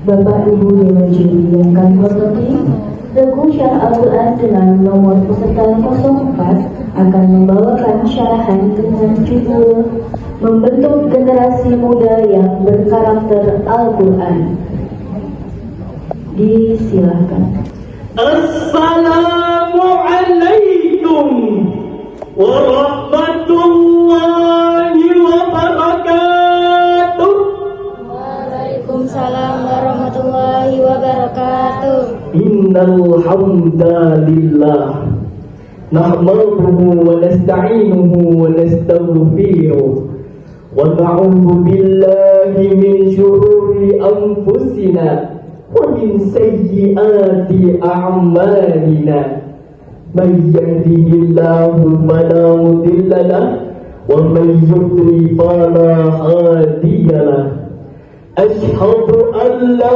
Bapak Ibu Dewan Juri yang kami hormati, Regu Syarah Al-Quran dengan nomor peserta 04 akan membawakan syarahan dengan judul Membentuk Generasi Muda yang Berkarakter Al-Quran. Disilahkan. Assalamualaikum warahmatullahi wabarakatuh. Waalaikumsalam warahmatullahi wabarakatuh. Innal hamdalillah nahmaduhu wa nasta'inuhu wa nastaghfiruh wa na'udzu billahi min syururi anfusina wa min sayyiati a'malina. Man yahdihillahu fala mudilla lahu wa man yudlil fala hadiya lahu. Asyhadu an la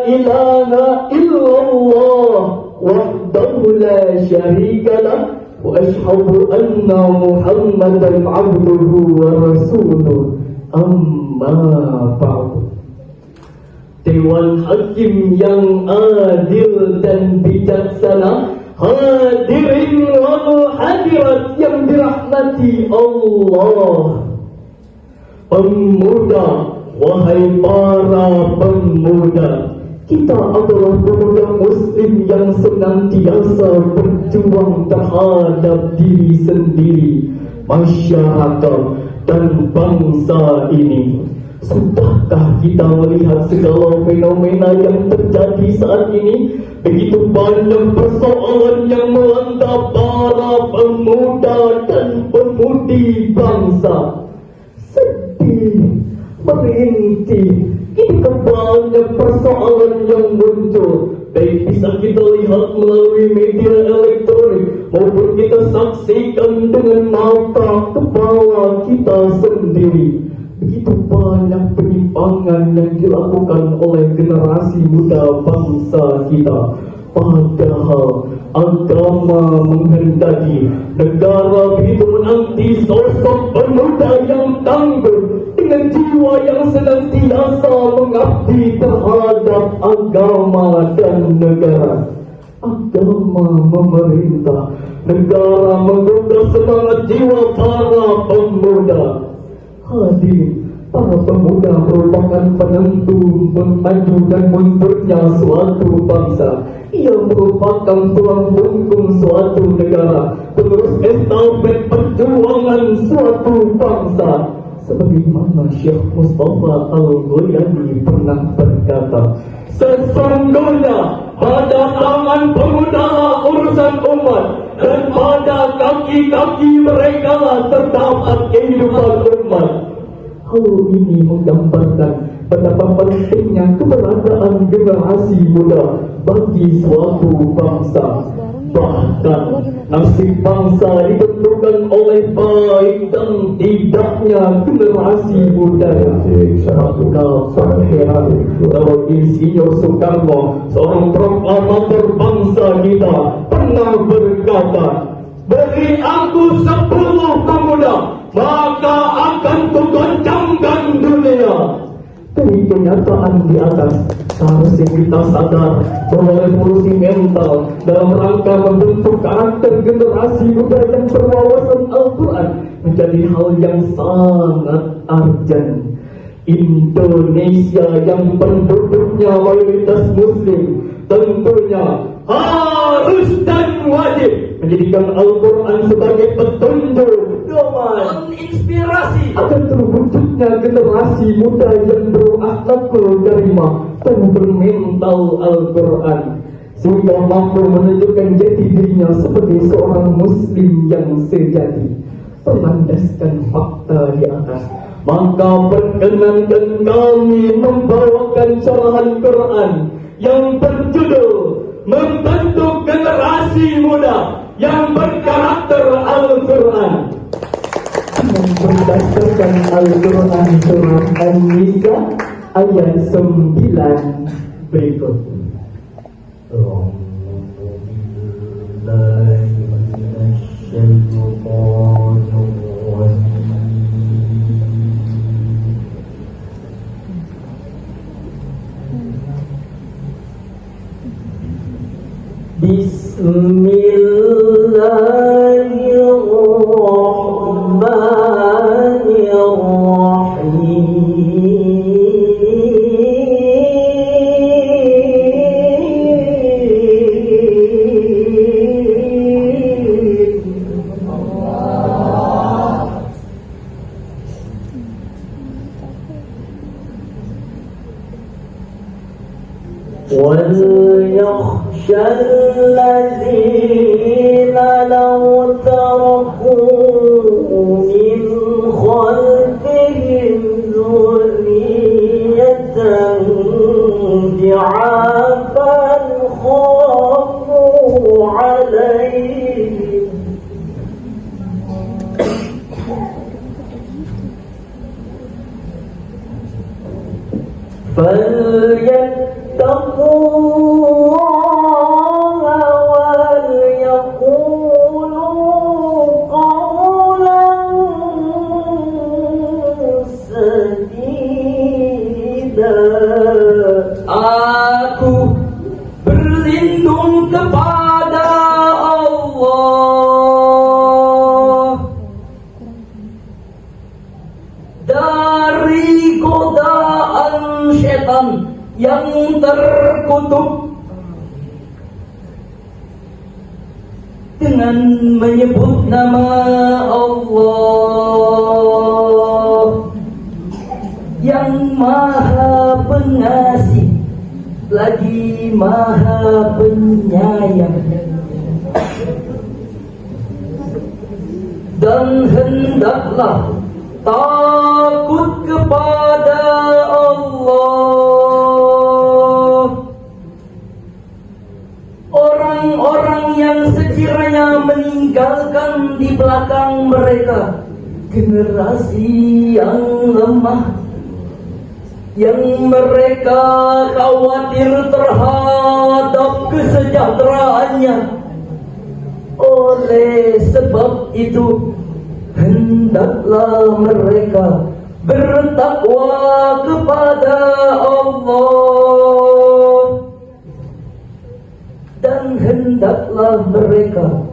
ilaha illallah wahdahu la syarika lahu wa asyhadu anna Muhammadan abduhu wa rasuluh. Amma ba'du. Dewan Hakim yang adil dan bijaksana, hadirin wal hadirat yang dirahmati Allah. Pemuda, wahai para pemuda, kita adalah pemuda muslim yang senantiasa berjuang terhadap diri sendiri, masyarakat dan bangsa ini. Sudahkah kita melihat segala fenomena yang terjadi saat ini? Begitu banyak persoalan yang melanda para pemuda dan pemudi bangsa. Sedih, merintih, ini banyak persoalan yang muncul. Baik bisa kita lihat melalui media elektronik maupun kita saksikan dengan mata kepala kita sendiri. Begitu banyak penyimpangan yang dilakukan oleh generasi muda bangsa kita. Padahal agama menghendaki negara begitu menanti sosok pemuda yang tangguh dengan jiwa yang senantiasa mengabdi terhadap agama dan negara. Agama memerintah, negara menggoda semangat jiwa para pemuda. Hadirin, para pemuda merupakan penentu maju dan mundurnya suatu bangsa. Ia merupakan tulang punggung suatu negara, penerus estafet perjuangan suatu bangsa. Sebagaimana Syekh Mustafa Al-Ghayani pernah berkata, sesungguhnya pada tangan pemuda urusan umat, dan pada kaki-kaki mereka terdapat kehidupan umat. Hal ini menggambarkan betapa pentingnya keberadaan generasi muda bagi suatu bangsa. Bahkan nasib bangsa ditentukan oleh baik dan tidaknya generasi muda. Satu heran kalau Insinyur Soekarno, seorang proklamator bangsa kita, pernah berkata, beri aku 10 pemuda, maka akan kugoncangkan dunia. Dari kenyataan di atas, seharusnya kita sadar bahwa revolusi mental dalam rangka membentuk karakter generasi muda yang berwawasan Al-Quran menjadi hal yang sangat urgent. Indonesia yang penduduknya mayoritas muslim tentunya harus dan wajib menjadikan Al-Quran sebagai petunjuk, doa, inspirasi akan terwujudnya generasi muda yang berakhlakul karimah dan bermental Al-Quran, sehingga mampu menunjukkan jati dirinya sebagai seorang muslim yang sejati. Berlandaskan fakta di atas, maka perkenankan kami membawakan syarahan Quran yang berjudul Membentuk Generasi Muda yang Berkarakter Al-Quran, yang berdasarkan Al-Quran Surah An-Nisa ayat 9 berikut. وليخشى الذين لو تركوا من خلفهم ذرية ضعافا خافوا عليهم فليتقوا الله وليقولوا قولا سديدا. Aku berlindung kepada Allah dari godaan setan yang terkutuk dengan menyebut nama Allah yang Maha Pengasih lagi Maha Penyayang. Dan hendaklah takut kepada Allah orang-orang yang sekiranya meninggalkan di belakang mereka generasi yang lemah, yang mereka khawatir terhadap kesejahteraannya. Oleh sebab itu hendaklah mereka bertakwa kepada Allah dan hendaklah mereka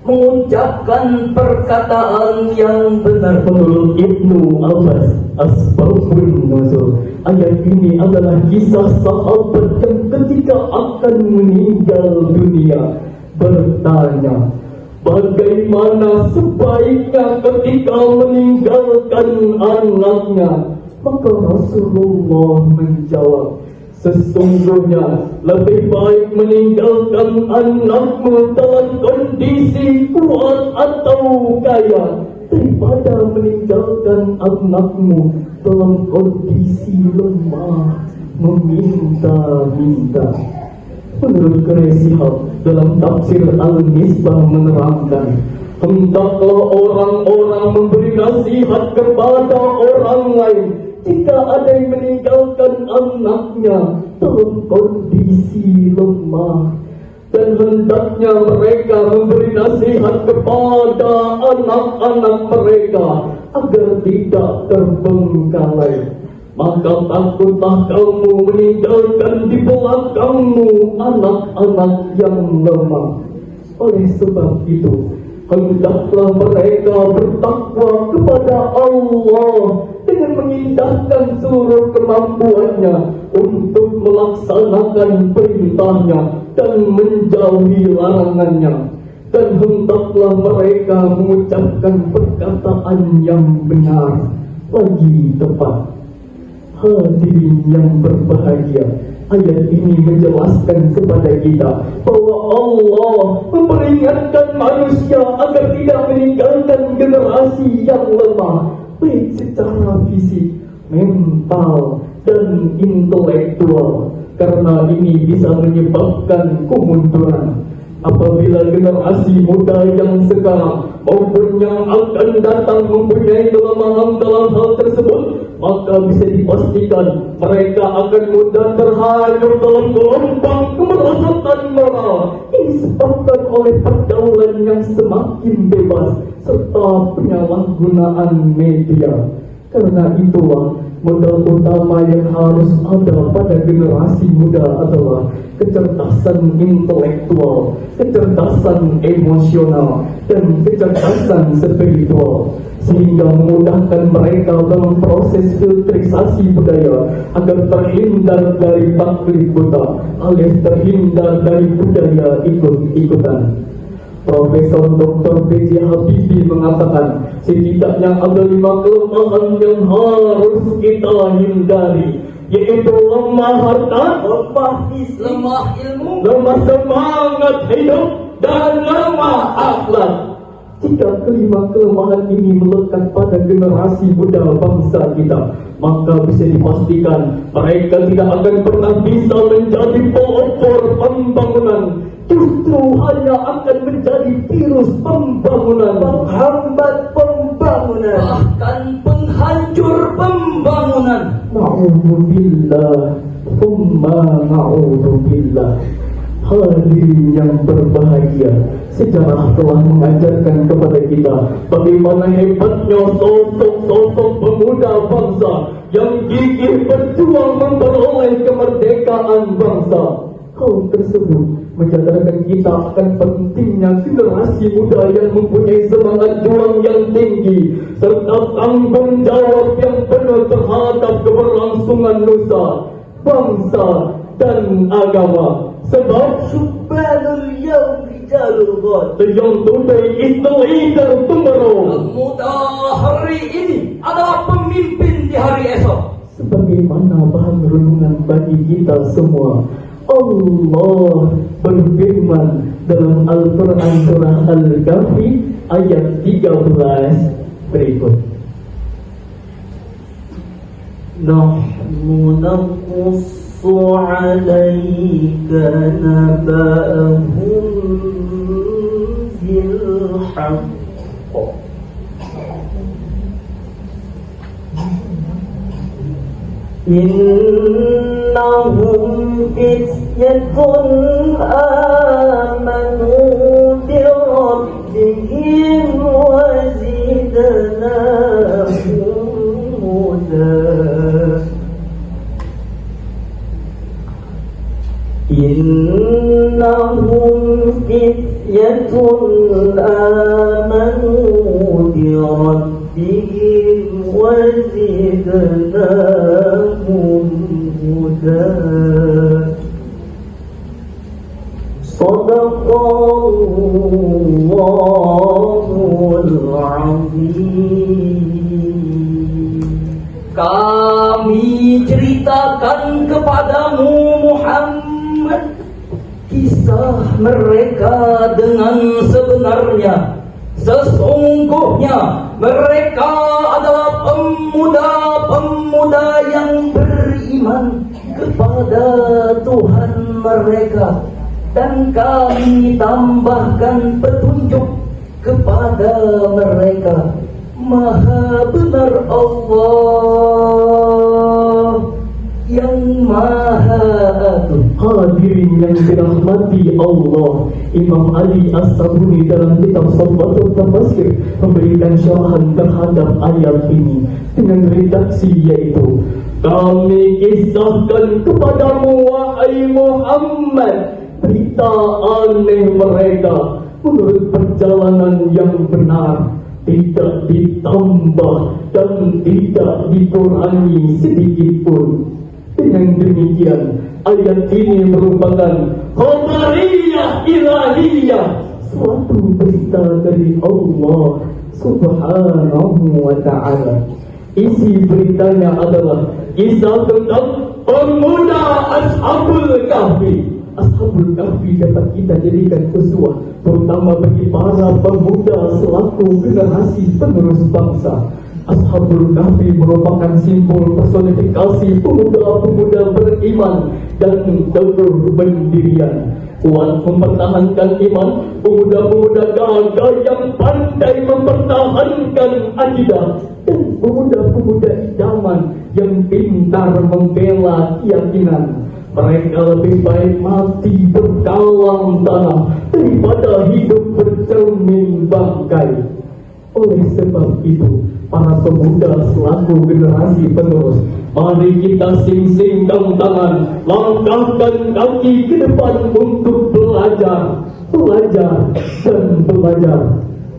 mengucapkan perkataan yang benar. Menurut Ibnu Abbas, asbabun nuzul ayat ini adalah kisah sahabat yang ketika akan meninggal dunia bertanya, bagaimana sebaiknya ketika meninggalkan anaknya? Maka Rasulullah menjawab, sesungguhnya lebih baik meninggalkan anakmu dalam kondisi kuat atau kaya daripada meninggalkan anakmu dalam kondisi lemah meminta-minta. Menurut Quraisy dalam tafsir Al-Misbah menerangkan, hendaklah orang-orang memberi nasihat kepada orang lain jika ada yang meninggalkan anaknya dalam kondisi lemah, dan hendaknya mereka memberi nasihat kepada anak-anak mereka agar tidak terbengkalai. Maka takutlah kamu meninggalkan di belakangmu anak-anak yang lemah. Oleh sebab itu, hendaklah mereka bertakwa kepada Allah dengan mengindahkan seluruh kemampuannya untuk melaksanakan perintahnya dan menjauhi larangannya. Dan hendaklah mereka mengucapkan perkataan yang benar lagi tepat. Hadirin yang berbahagia, ayat ini menjelaskan kepada kita bahwa Allah memperingatkan manusia agar tidak meninggalkan generasi yang lemah, baik secara fisik, mental, dan intelektual, karena ini bisa menyebabkan kemunduran. Apabila generasi muda yang sekarang maupun yang akan datang mempunyai kelemahan dalam hal tersebut, maka bisa dipastikan mereka akan mudah terhanyut dalam gelombang kemerosotan moral yang disebabkan oleh pergaulan yang semakin bebas serta penyalahgunaan media. Karena itulah modal utama yang harus ada pada generasi muda adalah kecerdasan intelektual, kecerdasan emosional, dan kecerdasan spiritual, sehingga memudahkan mereka dalam proses filterisasi budaya agar terhindar dari taklid buta alias terhindar dari budaya ikut-ikutan. Profesor Dr. B.J. Habibie mengatakan setidaknya ada 5 kelemahan yang harus kita hindari, yaitu lemah harta, lemah ilmu, lemah semangat hidup, dan lemah akhlak. Jika kelima kelemahan ini melekat pada generasi muda bangsa kita, maka bisa dipastikan mereka tidak akan pernah bisa menjadi pelopor pembangunan. Justru hanya akan menjadi virus pembangunan, penghambat pembangunan, bahkan penghancur pembangunan. Na'udzubillah, thumma na'udzubillah. Hadirin yang berbahagia, sejarah telah mengajarkan kepada kita bagaimana hebatnya sosok-sosok pemuda bangsa yang gigih berjuang memperoleh kemerdekaan bangsa. Hal tersebut menyadarkan kita akan pentingnya generasi muda yang mempunyai semangat juang yang tinggi serta tanggung jawab yang penuh terhadap keberlangsungan nusa, bangsa, dan agama. Sebab Subhanul Yawm Rijalul Ghad, the young today is the leader tomorrow. Muda hari ini adalah pemimpin di hari esok. Sebagaimana bahan renungan bagi kita semua, Allah berfirman dalam Al-Quran surah Al-Kahfi ayat 13 berikut. Nahnu naqussu 'alaika naba'ahum bil haqq. Innahum fityatun amanu bi rabbihim wa zidnahum huda. Innahum fityatun amanu bi rabbihim wa zidnahum huda. Sadaqallahul azim. Kami ceritakan kepadamu Muhammad kisah mereka dengan sebenarnya. Sesungguhnya mereka adalah pemuda-pemuda yang beriman kepada Tuhan mereka, dan kami tambahkan petunjuk kepada mereka. Maha benar Allah yang Maha Agung. Hadirin yang dirahmati Allah, Imam Ali As-Sabuni dalam kitab Sabatul Tafsir memberikan syarahan terhadap ayat ini dengan redaksi yaitu: kami kisahkan kepadamu wahai Muhammad berita aneh mereka menurut perjalanan yang benar, tidak ditambah dan tidak dikurangi sedikit pun. Dengan demikian, ayat ini merupakan khabariyah ilahiyah, suatu berita dari Allah Subhanahu wa ta'ala. Isi beritanya adalah kisah tentang pemuda Ashabul Kahfi. Ashabul Kahfi dapat kita jadikan uswah, terutama bagi para pemuda selaku generasi penerus bangsa. Ashabul Kahfi merupakan simbol personifikasi pemuda-pemuda beriman dan teguh pendirian, kuat mempertahankan iman, pemuda-pemuda gagah yang pandai mempertahankan akidah, dan pemuda-pemuda idaman yang pintar membela keyakinan. Mereka lebih baik mati berdalam tanah daripada hidup bercermin bangkai. Oleh sebab itu, para pemuda selaku generasi penerus, mari kita sing-singkan tangan, langkahkan kaki ke depan untuk belajar dan belajar.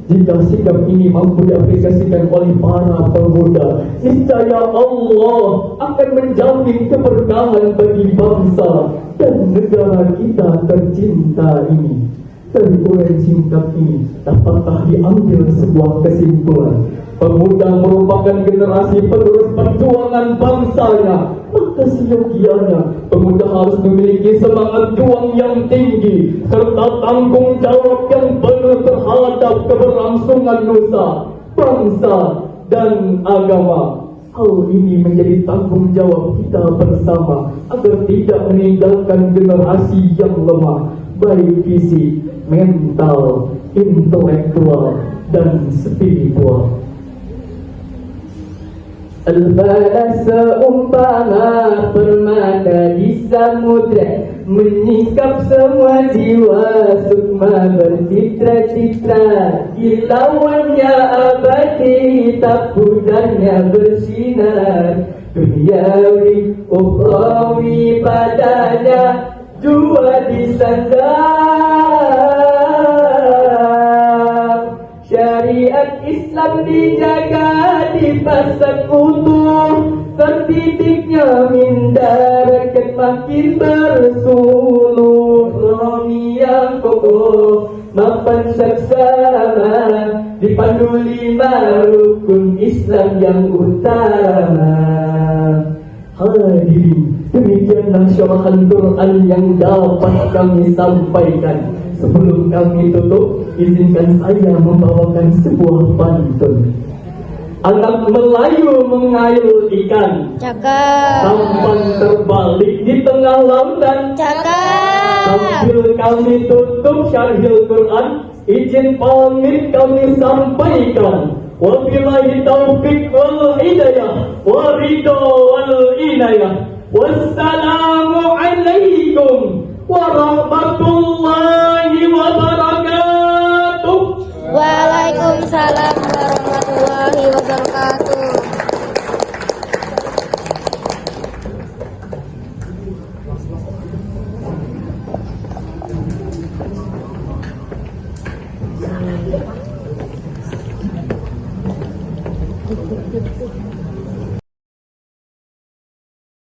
Jika sikap ini mampu diaplikasikan oleh para pemuda, niscaya Allah akan menjamin keberkahan bagi bangsa dan negara kita tercinta ini. Dari uraian singkat ini dapatkah diambil sebuah kesimpulan? Pemuda merupakan generasi penerus perjuangan bangsanya. Maka seyogianya pemuda harus memiliki semangat juang yang tinggi serta tanggung jawab yang penuh terhadap keberlangsungan nusa, bangsa, dan agama. Hal ini menjadi tanggung jawab kita bersama agar tidak meninggalkan generasi yang lemah, baik fisik, mental, intelektual, dan spiritual. Al-bala seumpama permata di samudra, menyingkap semua jiwa sukma bercitra-citra. Kilauannya abadi, tak pudarnya bersinar. Duniawi, ukhrawi padanya jua disandar. Syariat Islam dijaga, dipasang utuh, tertidiknya mindarakan makin bersuluh. Romi yang kokoh, mapan saksama, dipandu 5 rukun Islam yang utama. Hadirin, demikianlah syarahan Quran yang dapat kami sampaikan. Sebelum kami tutup, izinkan saya membawakan sebuah pantun. Anak Melayu mengail ikan, Cakap. sampan terbalik di tengah lautan. Cakap. Sambil kami tutup syarhil Quran, izin pamit kami sampaikan. Wabillahi taufiq wal hidayah, wa ridho